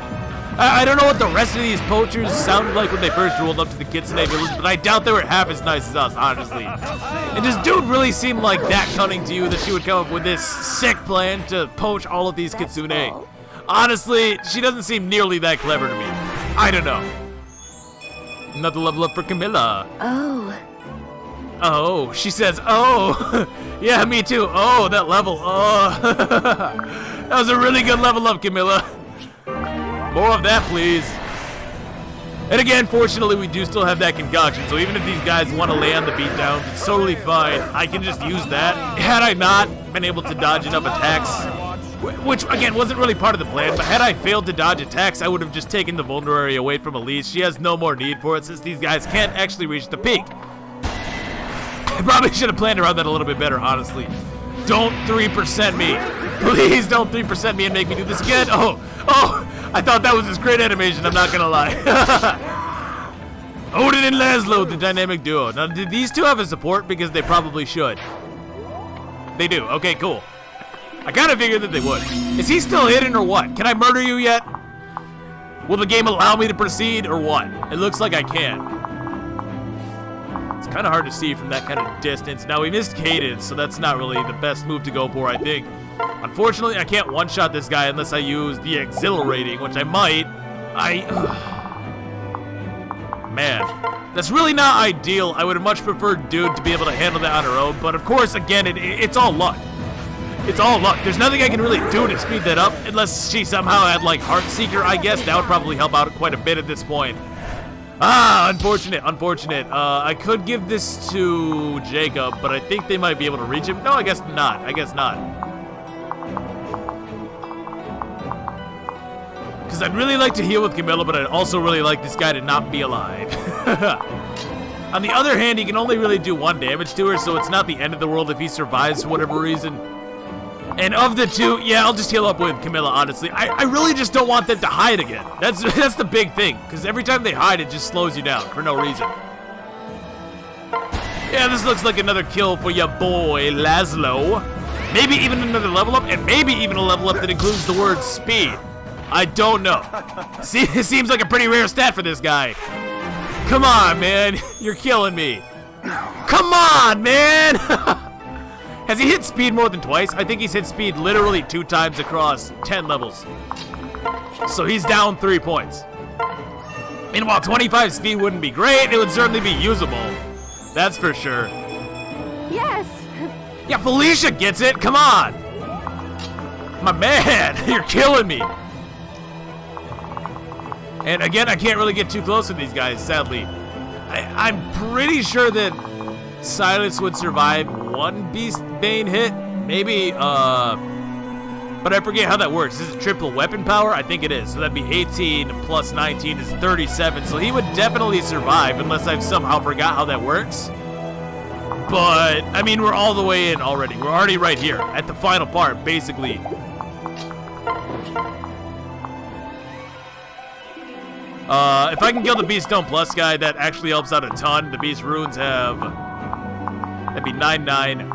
I don't know what the rest of these poachers sounded like when they first rolled up to the Kitsune village, but I doubt they were half as nice as us, honestly. And does dude really seem like that cunning to you that she would come up with this sick plan to poach all of these Kitsune? Honestly, she doesn't seem nearly that clever to me. I don't know. Another level up for Camilla. Oh. Oh, she says, oh. Yeah, me too. Oh, that level. Oh. That was a really good level up, Camilla. More of that, please. And again, fortunately, we do still have that concoction, so even if these guys want to lay on the beatdowns, it's totally fine. I can just use that. Had I not been able to dodge enough attacks, which, again, wasn't really part of the plan, but had I failed to dodge attacks, I would have just taken the vulnerary away from Elise. She has no more need for it since these guys can't actually reach the peak. I probably should have planned around that a little bit better, honestly. Don't 3% me. Please don't 3% me and make me do this again. Oh, I thought that was this great animation, I'm not gonna lie. Odin and Laszlo, the dynamic duo. Now, did these two have a support? Because they probably should. They do. Okay, cool. I kind of figured that they would. Is he still hidden or what? Can I murder you yet? Will the game allow me to proceed or what? It looks like I can. It's kind of hard to see from that kind of distance. Now, we missed Cadence, so that's not really the best move to go for, I think. Unfortunately, I can't one-shot this guy unless I use the exhilarating, which I might. Man, that's really not ideal. I would have much preferred Dude to be able to handle that on her own, but of course, again, it's all luck. It's all luck. There's nothing I can really do to speed that up, unless she somehow had, like, Heartseeker, I guess. That would probably help out quite a bit at this point. Unfortunate. I could give this to Jacob, but I think they might be able to reach him. No, I guess not. Because I'd really like to heal with Camilla, but I'd also really like this guy to not be alive. On the other hand, he can only really do 1 damage to her, so it's not the end of the world if he survives for whatever reason. And of the two, yeah, I'll just heal up with Camilla, honestly. I really just don't want them to hide again. That's the big thing, because every time they hide, it just slows you down for no reason. Yeah, this looks like another kill for your boy, Laszlo. Maybe even another level up, and maybe even a level up that includes the word speed. I don't know. See, it seems like a pretty rare stat for this guy. Come on, man. You're killing me. Come on, man. Has he hit speed more than twice? I think he's hit speed literally 2 times across 10 levels. So he's down 3 points. And while 25 speed wouldn't be great, it would certainly be usable. That's for sure. Yes. Yeah, Felicia gets it. Come on. My man, you're killing me. And again, I can't really get too close with these guys, sadly. I'm pretty sure that Silas would survive 1 Beast Bane hit. Maybe, but I forget how that works. Is it triple weapon power? I think it is. So that'd be 18 plus 19 is 37. So he would definitely survive unless I've somehow forgot how that works. But, I mean, we're all the way in already. We're already right here at the final part, basically. If I can kill the Beast Stone Plus guy, that actually helps out a ton. The Beast Runes have... That'd be 9/9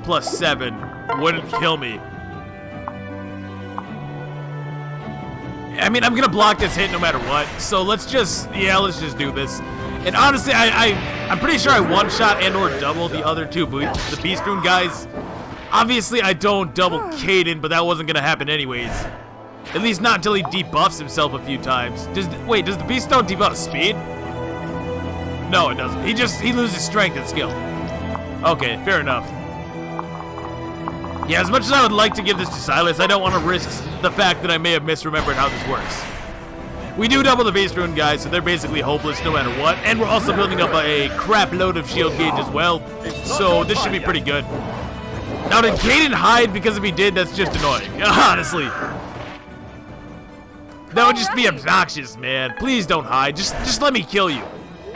plus 7. Wouldn't kill me. I mean, I'm gonna block this hit no matter what. So let's just do this. And honestly, I'm pretty sure I one-shot and or double the other two the Beast Rune guys. Obviously, I don't double Caden, but that wasn't gonna happen anyways. At least not until he debuffs himself a few times. Does the Beast Stone debuff speed? No, it doesn't. He loses strength and skill. Okay, fair enough. Yeah, as much as I would like to give this to Silas, I don't want to risk the fact that I may have misremembered how this works. We do double the base rune, guys, so they're basically hopeless no matter what. And we're also building up a crap load of shield gauge as well. So this should be pretty good. Now, did Caden hide? Because if he did, that's just annoying. Honestly. That would just be obnoxious, man. Please don't hide. Just let me kill you.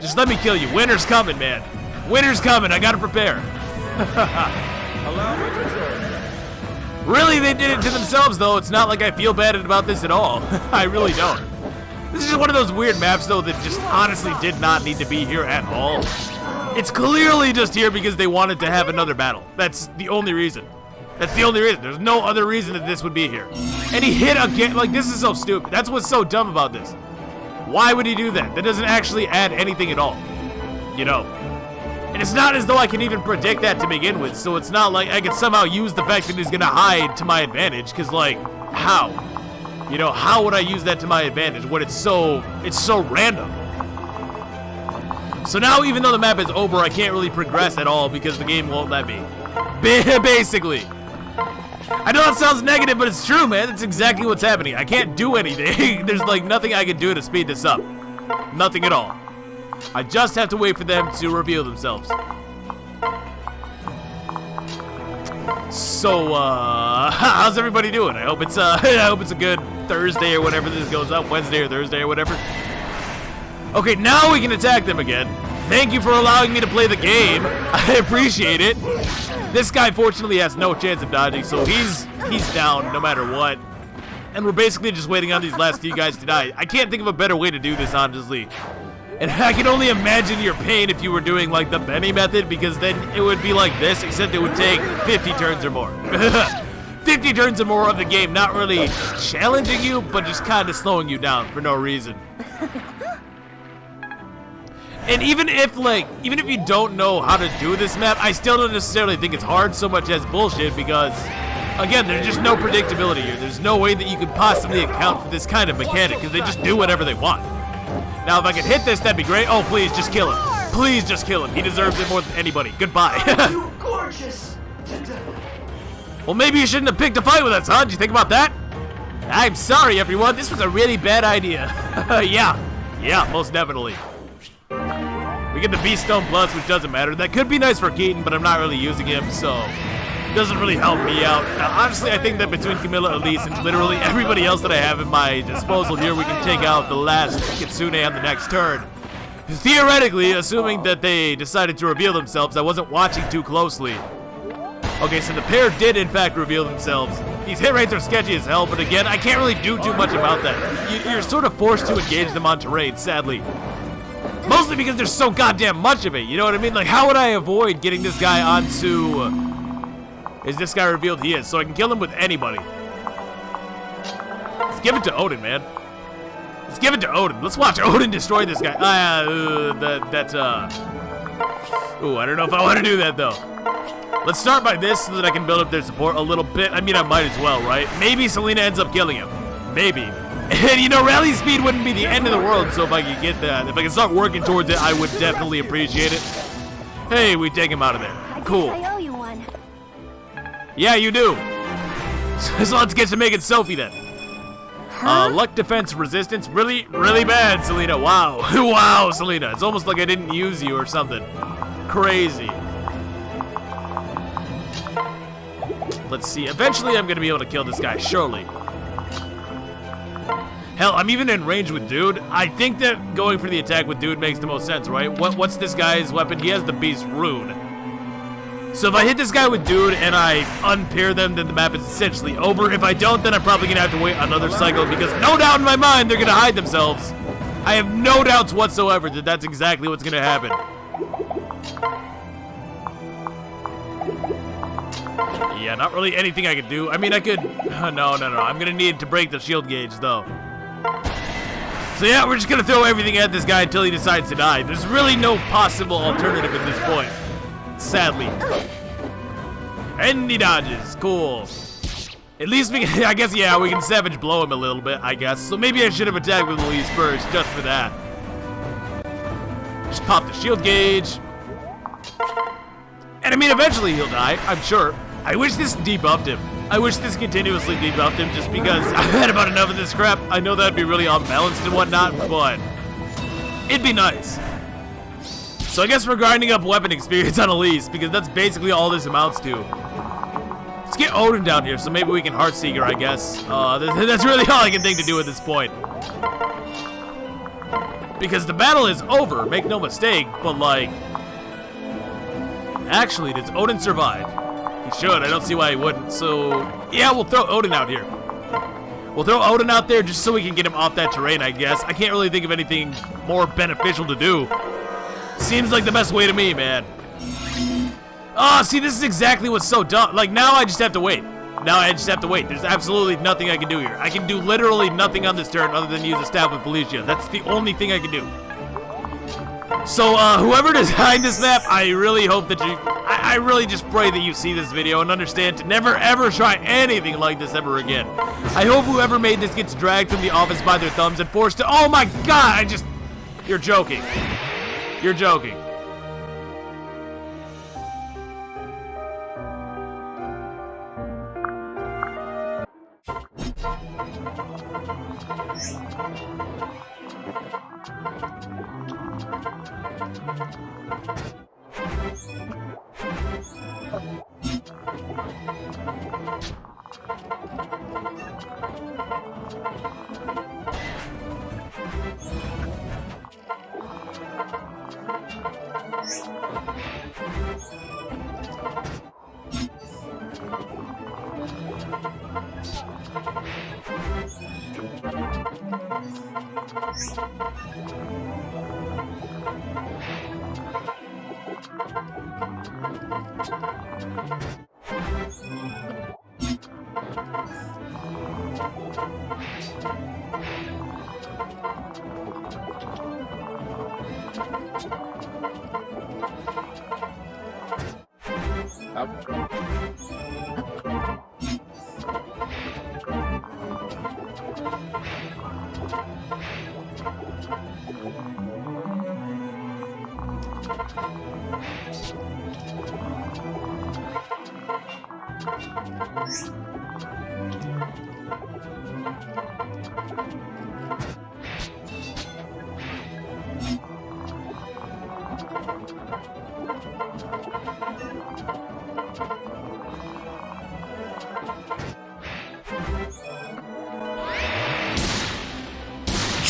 Just let me kill you. Winter's coming, man. Winter's coming. I gotta prepare. Really, they did it to themselves, though. It's not like I feel bad about this at all. I really don't. This is just one of those weird maps, though, that just honestly did not need to be here at all. It's clearly just here because they wanted to have another battle. That's the only reason. That's the only reason. There's no other reason that this would be here. And he hit again. Like, this is so stupid. That's what's so dumb about this. Why would he do that? That doesn't actually add anything at all. You know? And it's not as though I can even predict that to begin with, so it's not like I can somehow use the fact that he's gonna hide to my advantage, because, like, how? You know, how would I use that to my advantage when it's so random? So now, even though the map is over, I can't really progress at all because the game won't let me. Basically. I know that sounds negative, but it's true, man. That's exactly what's happening. I can't do anything. There's, like, nothing I can do to speed this up. Nothing at all. I just have to wait for them to reveal themselves. So, how's everybody doing? I hope it's a good Thursday or whenever this goes up, Wednesday or Thursday or whatever. Okay, now we can attack them again. Thank you for allowing me to play the game. I appreciate it. This guy fortunately has no chance of dodging, so he's down no matter what. And we're basically just waiting on these last few guys to die. I can't think of a better way to do this, honestly. And I can only imagine your pain if you were doing, like, the Benny method, because then it would be like this, except it would take 50 turns or more. 50 turns or more of the game, not really challenging you, but just kind of slowing you down for no reason. And even if you don't know how to do this map, I still don't necessarily think it's hard so much as bullshit, because, again, there's just no predictability here. There's no way that you could possibly account for this kind of mechanic, because they just do whatever they want. Now, if I could hit this, that'd be great. Oh, please, just kill him. Please, just kill him. He deserves it more than anybody. Goodbye. You gorgeous. Well, maybe you shouldn't have picked a fight with us, huh? Did you think about that? I'm sorry, everyone. This was a really bad idea. Yeah, most definitely. We get the Beast Stone Plus, which doesn't matter. That could be nice for Keaton, but I'm not really using him, so it doesn't really help me out. Now, honestly, I think that between Camilla, Elise, and literally everybody else that I have at my disposal here, we can take out the last Kitsune on the next turn. Theoretically, assuming that they decided to reveal themselves, I wasn't watching too closely. Okay, so the pair did, in fact, reveal themselves. These hit rates are sketchy as hell, but again, I can't really do too much about that. You're sort of forced to engage them on terrain, sadly. Mostly because there's so goddamn much of it, you know what I mean? Like, how would I avoid getting this guy onto... Is this guy revealed? He is, so I can kill him with anybody. Let's give it to Odin, man. Let's give it to Odin. Let's watch Odin destroy this guy. Ooh, I don't know if I want to do that, though. Let's start by this so that I can build up their support a little bit. I mean, I might as well, right? Maybe Selena ends up killing him. Maybe. And, you know, rally speed wouldn't be the end of the world, so if I could get that, if I could start working towards it, I would definitely appreciate it. Hey, we take him out of there. Cool. I owe you one. Yeah, you do. So let's get to making Sophie then. Luck, defense, resistance. Really, really bad, Selena. Wow. Wow, Selena. It's almost like I didn't use you or something. Crazy. Let's see. Eventually, I'm going to be able to kill this guy, surely. Hell, I'm even in range with Dude. I think that going for the attack with Dude makes the most sense, right? What's this guy's weapon? He has the Beast Rune. So if I hit this guy with Dude and I unpair them, then the map is essentially over. If I don't, then I'm probably going to have to wait another cycle because no doubt in my mind they're going to hide themselves. I have no doubts whatsoever that that's exactly what's going to happen. Yeah, not really anything I could do. I mean, I could... No. I'm going to need to break the shield gauge, though. So yeah, we're just going to throw everything at this guy until he decides to die. There's really no possible alternative at this point. Sadly. And he dodges. Cool. At least we can, I guess, yeah, we can Savage Blow him a little bit, I guess. So maybe I should have attacked with Elise first, just for that. Just pop the shield gauge. And I mean, eventually he'll die, I'm sure. I wish this debuffed him. I wish this continuously debuffed him just because I've had about enough of this crap. I know that'd be really unbalanced and whatnot, but it'd be nice. So I guess we're grinding up weapon experience on Elise because that's basically all this amounts to. Let's get Odin down here so maybe we can Heartseeker, I guess. That's really all I can think to do at this point. Because the battle is over, make no mistake, but like... Actually, does Odin survive? He should, I don't see why he wouldn't. So, yeah, we'll throw Odin out here. We'll throw Odin out there just so we can get him off that terrain, I guess. I can't really think of anything more beneficial to do. Seems like the best way to me, man. Oh, see, this is exactly what's so dumb. Like, now I just have to wait. Now I just have to wait. There's absolutely nothing I can do here. I can do literally nothing on this turn other than use a staff with Felicia. That's the only thing I can do. So, whoever designed this map, I really hope that you... I really just pray that you see this video and understand to never ever try anything like this ever again. I hope whoever made this gets dragged from the office by their thumbs and forced to... Oh my god, You're joking. You're joking.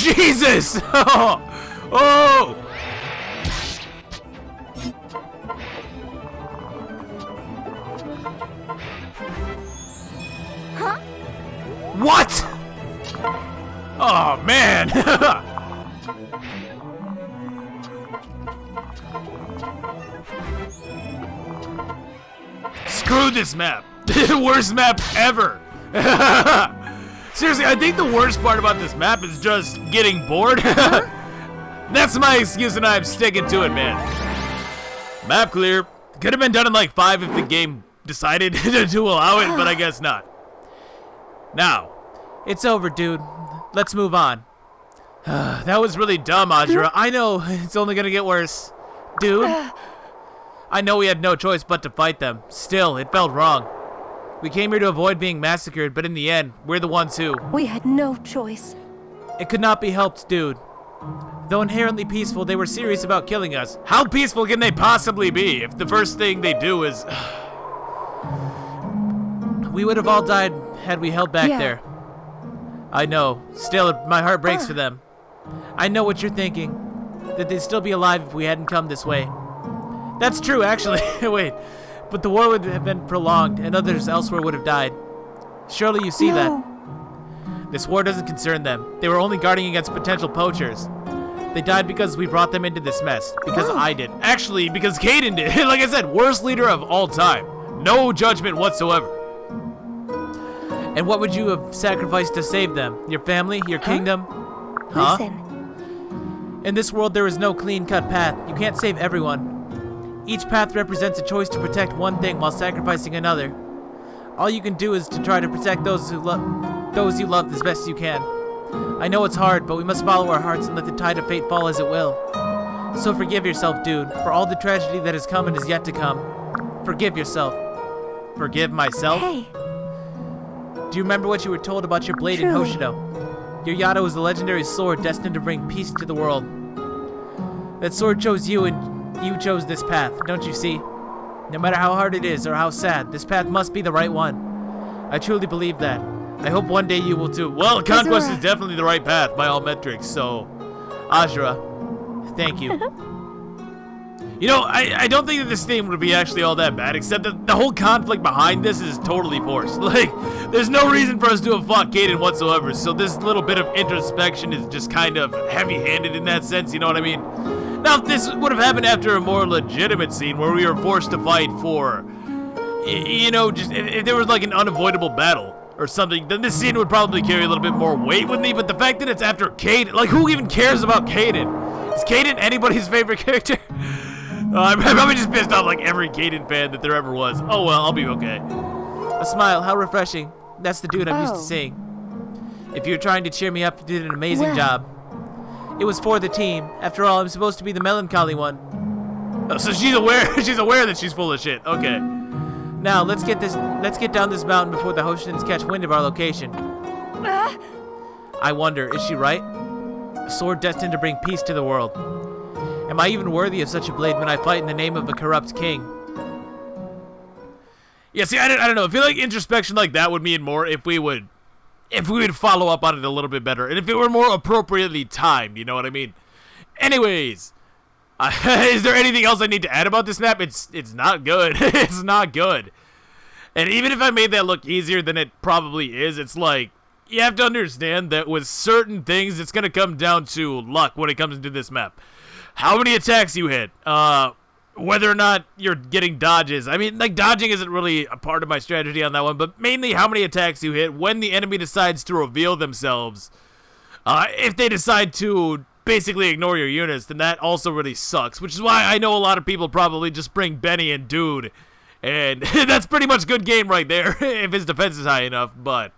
Jesus! Oh! Oh! Huh? What? Oh, man! Screw this map. Worst map ever. Seriously, I think the worst part about this map is just getting bored. That's my excuse and I'm sticking to it, man. Map clear. Could have been done in like 5 if the game decided to allow it, but I guess not. Now. It's over, dude. Let's move on. That was really dumb, Ajra. I know, it's only gonna get worse. Dude, I know we had no choice but to fight them. Still, it felt wrong. We came here to avoid being massacred, but in the end, we're the ones who... We had no choice. It could not be helped, dude. Though inherently peaceful, they were serious about killing us. How peaceful can they possibly be if the first thing they do is... We would have all died had we held back there. I know. Still, my heart breaks for them. I know what you're thinking. That they'd still be alive if we hadn't come this way. That's true, actually. Wait. But the war would have been prolonged, and others elsewhere would have died. Surely you see that. This war doesn't concern them. They were only guarding against potential poachers. They died because we brought them into this mess. Because I did. Actually, because Caden did. Like I said, worst leader of all time. No judgment whatsoever. And what would you have sacrificed to save them? Your family? Your kingdom? Huh? Listen. In this world, there is no clean-cut path. You can't save everyone. Each path represents a choice to protect one thing while sacrificing another. All you can do is to try to protect those you love as best you can. I know it's hard, but we must follow our hearts and let the tide of fate fall as it will. So forgive yourself, dude, for all the tragedy that has come and is yet to come. Forgive yourself. Forgive myself? Hey. Do you remember what you were told about your blade in Truly. Hoshido? Your Yado is a legendary sword destined to bring peace to the world. That sword chose you, and you chose this path, don't you see? No matter how hard it is or how sad, this path must be the right one. I truly believe that. I hope one day you will too. Well, Conquest Azura. is definitely the right path by all metrics, so... Azura, thank you. You know, I don't think that this theme would be actually all that bad, except that the whole conflict behind this is totally forced. Like, there's no reason for us to have fought Kaden whatsoever, so this little bit of introspection is just kind of heavy-handed in that sense, you know what I mean? Now, if this would have happened after a more legitimate scene where we were forced to fight for, you know, just if there was like an unavoidable battle or something, then this scene would probably carry a little bit more weight with me, but the fact that it's after Kaden, like, who even cares about Kaden? Is Kaden anybody's favorite character? I'm probably just pissed off like every Kaden fan that there ever was. Oh well, I'll be okay. A smile, how refreshing. That's the dude I'm used to Oh. seeing. If you're trying to cheer me up, you did an amazing Well. job. It was for the team. After all, I'm supposed to be the melancholy one. Oh, so she's aware. She's aware that she's full of shit. Okay. Now, let's get down this mountain before the Hoshidans catch wind of our location. Ah, I wonder, is she right? A sword destined to bring peace to the world. Am I even worthy of such a blade when I fight in the name of a corrupt king? Yeah. See, I don't know. I feel like introspection like that would mean more if we would follow up on it a little bit better, and if it were more appropriately timed. You know what I mean? Anyways. Is there anything else I need to add about this map? It's not good. It's not good. And even if I made that look easier than it probably is, it's like, you have to understand that with certain things, it's going to come down to luck when it comes into this map. How many attacks you hit, whether or not you're getting dodges. I mean, like, dodging isn't really a part of my strategy on that one, but mainly how many attacks you hit when the enemy decides to reveal themselves. If they decide to basically ignore your units, then that also really sucks, which is why I know a lot of people probably just bring Benny and Dude, and that's pretty much good game right there if his defense is high enough. But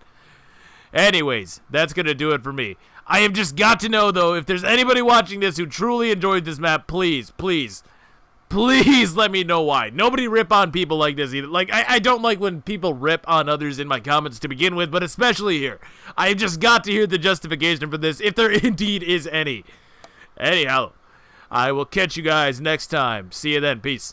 anyways, that's gonna do it for me. I have just got to know, though, if there's anybody watching this who truly enjoyed this map, please let me know why. Nobody rip on people like this either. Like, I don't like when people rip on others in my comments to begin with, but especially here. I just got to hear the justification for this, if there indeed is any. Anyhow, I will catch you guys next time. See you then. Peace.